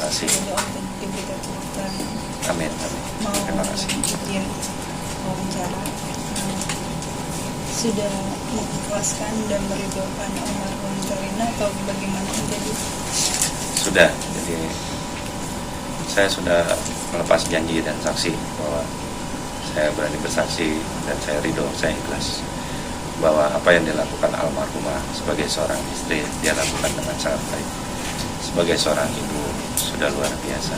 kasih. Semoga Om diberi kekuatan. Amin. Mau Terima kasih. bikin wawancara, sudah mengikhlaskan dan meridhokan almarhum Terina atau bagaimana jadi? Sudah, jadi saya sudah melepas janji dan saksi bahwa saya berani bersaksi dan saya ridho, saya ikhlas bahwa apa yang dilakukan almarhumah sebagai seorang istri dia lakukan dengan sangat baik. Sebagai seorang ibu sudah luar biasa.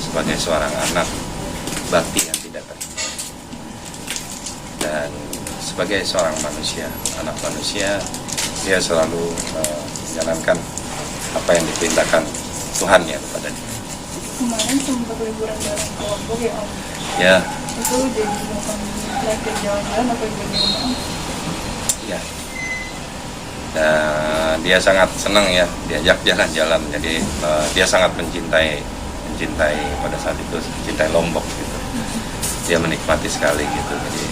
Sebagai seorang anak bakti yang tidak terhingga. Dan sebagai seorang manusia, anak manusia, dia selalu menjalankan apa yang diperintahkan Tuhan ya kepada dia. Kemarin sempat liburan bareng kelompok ya Om. Ya, Itu jadi bukan terakhir jalan-jalan apa bagaimana Om? ya. Dan dia sangat senang ya diajak jalan-jalan. Jadi dia sangat mencintai pada saat itu, mencintai Lombok gitu. Dia menikmati sekali gitu. Jadi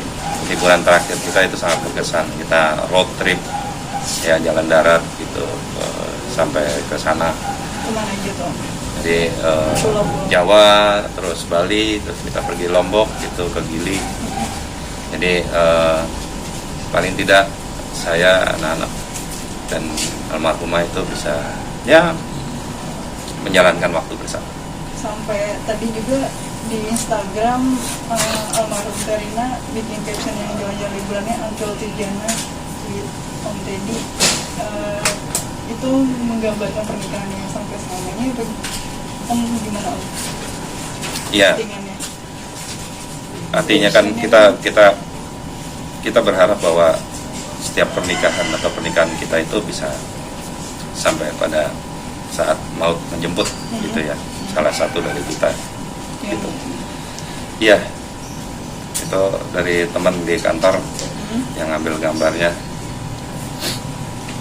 liburan terakhir kita itu sangat berkesan. Kita road trip ya, jalan darat gitu sampai ke sana. Kemana aja tuh Om? Jadi Pulau-pulau. Jawa, terus Bali, terus kita pergi Lombok gitu ke Gili. Jadi paling tidak saya, anak-anak dan almarhumah itu bisa ya menjalankan waktu bersama. Sampai tadi juga di Instagram almarhum Terina bikin caption yang jalan-jalan liburannya Until Tijana with Om Teddy. Itu menggambarkan pernikahannya sampai selamanya. Om gimana Om? Iya. Postingannya. Artinya kan kita berharap bahwa setiap pernikahan atau pernikahan kita itu bisa sampai pada saat maut menjemput gitu ya. Salah satu dari kita gitu. Iya. Itu dari teman di kantor yang ngambil gambarnya.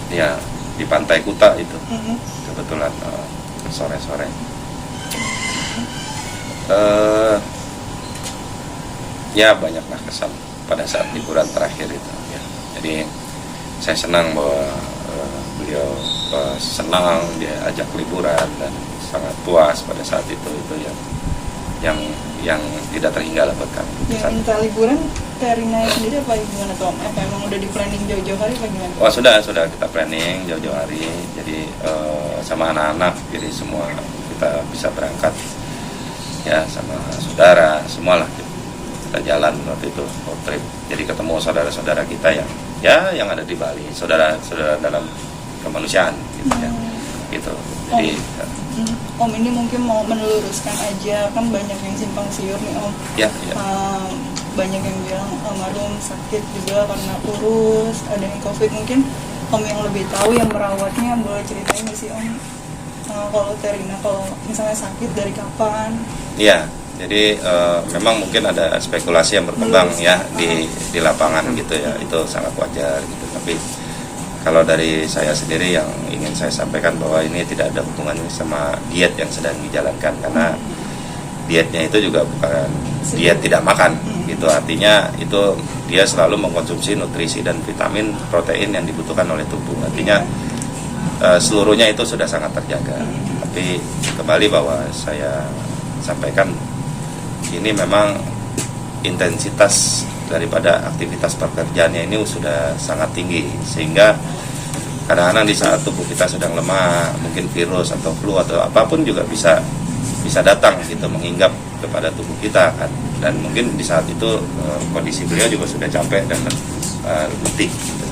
Ya, di Pantai Kuta itu. Kebetulan sore-sore. Ya banyaklah kesan pada saat liburan terakhir itu ya. Jadi saya senang bahwa beliau senang dia ajak liburan dan sangat puas pada saat itu yang tidak terhingga lah buat kami. Yang minta liburan Terina sendiri apa gimana tuh Om? Apa emang udah di planning jauh-jauh hari apa gimana? Wah sudah kita planning jauh-jauh hari. Jadi sama anak-anak jadi semua kita bisa berangkat ya sama saudara semualah kita jalan waktu itu road trip. Jadi ketemu saudara-saudara kita yang ada di Bali, saudara dalam kemanusiaan gitu ya. Gitu. Jadi Om ini mungkin mau meluruskan aja, kan banyak yang simpang siur nih Om. ya. Banyak yang bilang almarhum sakit juga karena kurus, ada yang COVID. Mungkin Om yang lebih tahu yang merawatnya, boleh ceritain nggak sih Om? Kalau Terina kalau misalnya sakit dari kapan? Iya. Jadi memang mungkin ada spekulasi yang berkembang ya di lapangan gitu ya, itu sangat wajar gitu. Tapi kalau dari saya sendiri yang ingin saya sampaikan bahwa ini tidak ada hubungannya sama diet yang sedang dijalankan, karena dietnya itu juga bukan diet tidak makan gitu. Artinya itu dia selalu mengkonsumsi nutrisi dan vitamin, protein yang dibutuhkan oleh tubuh. Artinya seluruhnya itu sudah sangat terjaga. Tapi kembali bahwa saya sampaikan ini memang intensitas daripada aktivitas pekerjaannya ini sudah sangat tinggi, sehingga kadang-kadang di saat tubuh kita sedang lemah, mungkin virus atau flu atau apapun juga bisa datang gitu menghinggap kepada tubuh kita kan. Dan mungkin di saat itu kondisi beliau juga sudah capek dan letih gitu.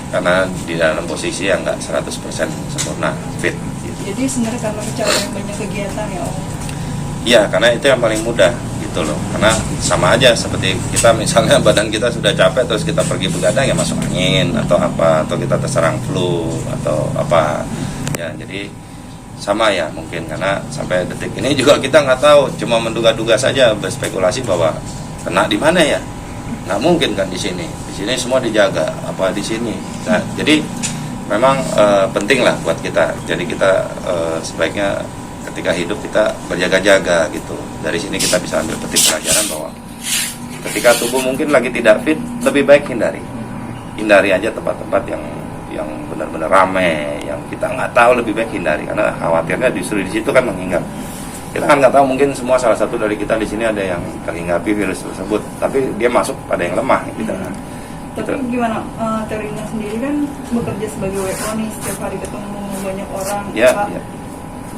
Karena di dalam posisi yang nggak 100% sempurna fit gitu. Jadi sebenarnya karena kecapean banyak kegiatan ya Om? Iya, karena itu yang paling mudah gitu loh. Karena sama aja seperti kita misalnya badan kita sudah capek terus kita pergi begadang ya masuk angin atau apa, atau kita terserang flu atau apa. Ya, jadi sama ya mungkin, karena sampai detik ini juga kita nggak tahu, cuma menduga-duga saja, berspekulasi bahwa kena di mana ya. Nggak mungkin kan di sini semua dijaga, apa di sini. Nah, jadi memang penting lah buat kita. Jadi kita sebaiknya ketika hidup kita berjaga-jaga gitu. Dari sini kita bisa ambil petik pelajaran bahwa ketika tubuh mungkin lagi tidak fit, lebih baik hindari aja tempat-tempat yang benar-benar ramai, yang kita nggak tahu, lebih baik hindari, karena khawatirnya justru di situ kan mengingat Kita kan nggak tahu, mungkin semua salah satu dari kita di sini ada yang terhinggapi virus tersebut, tapi dia masuk pada yang lemah gitu. Tapi gimana Terina sendiri kan bekerja sebagai WO nih, setiap hari ketemu banyak orang. Ya, Pak, ya.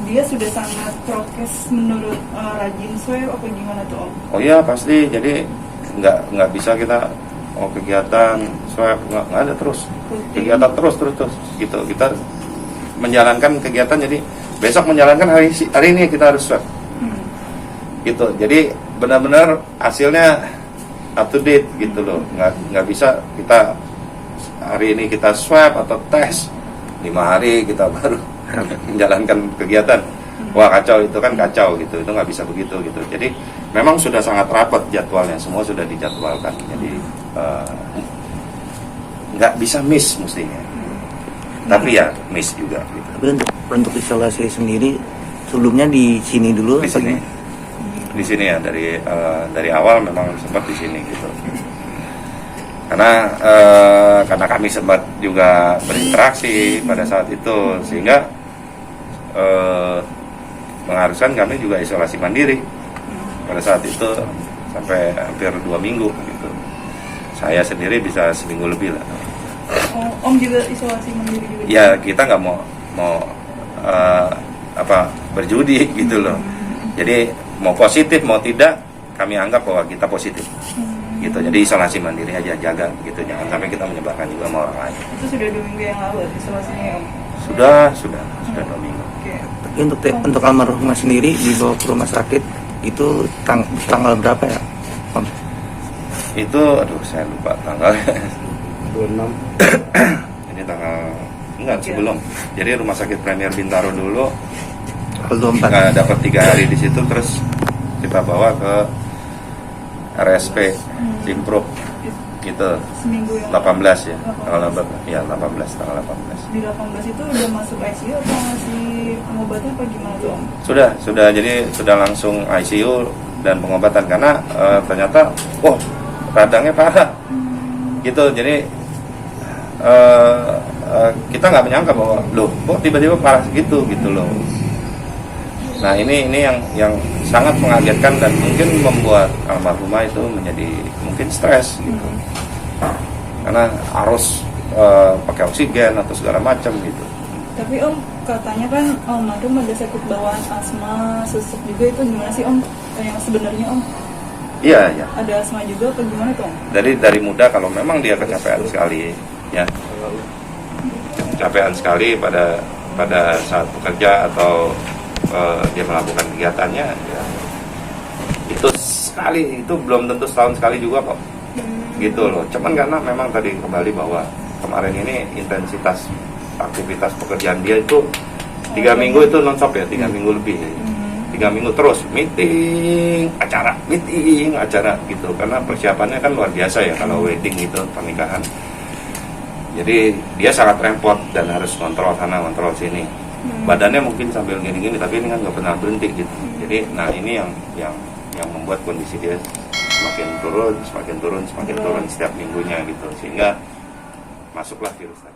dia sudah sangat prokes menurut rajin swab apa gimana tuh Om? Oh iya pasti, jadi nggak bisa kita kegiatan swab nggak ada terus, Rutin. kegiatan terus gitu. Kita menjalankan kegiatan, jadi besok menjalankan hari ini kita harus swab gitu. Jadi benar-benar hasilnya up to date gitu loh, nggak bisa kita hari ini kita swab atau tes 5 hari kita baru menjalankan kegiatan. Wah kacau, itu kan kacau gitu, itu nggak bisa begitu gitu. Jadi memang sudah sangat rapat jadwalnya, semua sudah dijadwalkan, jadi nggak bisa miss mestinya, tapi ya miss juga gitu. Tapi untuk isolasi sendiri sebelumnya di sini dulu Di apa sini, gimana? di sini ya dari awal memang sempat di sini gitu. Karena kami sempat juga berinteraksi pada saat itu, sehingga mengharuskan kami juga isolasi mandiri pada saat itu sampai hampir 2 minggu gitu. Saya sendiri bisa seminggu lebih lah. Oh, Om juga isolasi mandiri juga? Ya kita nggak mau berjudi gitu loh. Jadi mau positif mau tidak kami anggap bahwa kita positif gitu. Jadi isolasi mandiri aja, jaga gitu, jangan sampai kita menyebarkan juga sama orang lain. Itu sudah 2 minggu yang lalu isolasinya Om? Sudah 2 minggu. Oke. Tapi untuk almarhumah sendiri dibawa ke rumah sakit itu tanggal berapa ya, Om? Itu aduh saya lupa tanggal 26. ini tanggal enggak sebelum. Jadi rumah sakit Premier Bintaro dulu Tanggal 24. nggak dapat 3 hari di situ, terus kita bawa ke RSP Simpruk gitu. Seminggu yang 18 ya, tanggal 18 ya, 18 tanggal 18. Di 18 itu udah masuk ICU atau masih pengobatan apa gimana tuh Om? Sudah jadi sudah langsung ICU dan pengobatan karena ternyata radangnya parah gitu. Jadi kita nggak menyangka bahwa kok tiba-tiba parah gitu loh. Nah ini yang sangat mengagetkan dan mungkin membuat almarhumah itu menjadi mungkin stres gitu, karena harus pakai oksigen atau segala macam gitu. Tapi Om, katanya kan almarhum ada sakit bawaan asma, sesek juga, itu gimana sih Om? Yang sebenarnya Om? Iya. Ada asma juga apa gimana tuh Om? Dari muda kalau memang dia kecapean sekali ya, kecapean sekali pada saat bekerja atau dia melakukan kegiatannya ya, itu belum tentu setahun sekali juga kok gitu loh. Cuman karena memang tadi kembali bahwa kemarin ini intensitas aktivitas pekerjaan dia itu 3 minggu itu non-stop ya, 3 minggu lebih ya. 3 minggu terus meeting acara gitu, karena persiapannya kan luar biasa ya kalau wedding itu, pernikahan. Jadi dia sangat repot dan harus kontrol sana kontrol sini. Badannya mungkin sambil gini-gini, tapi ini kan nggak pernah berhenti gitu. Jadi nah ini yang membuat kondisi dia semakin turun setiap minggunya gitu, sehingga masuklah virus tadi.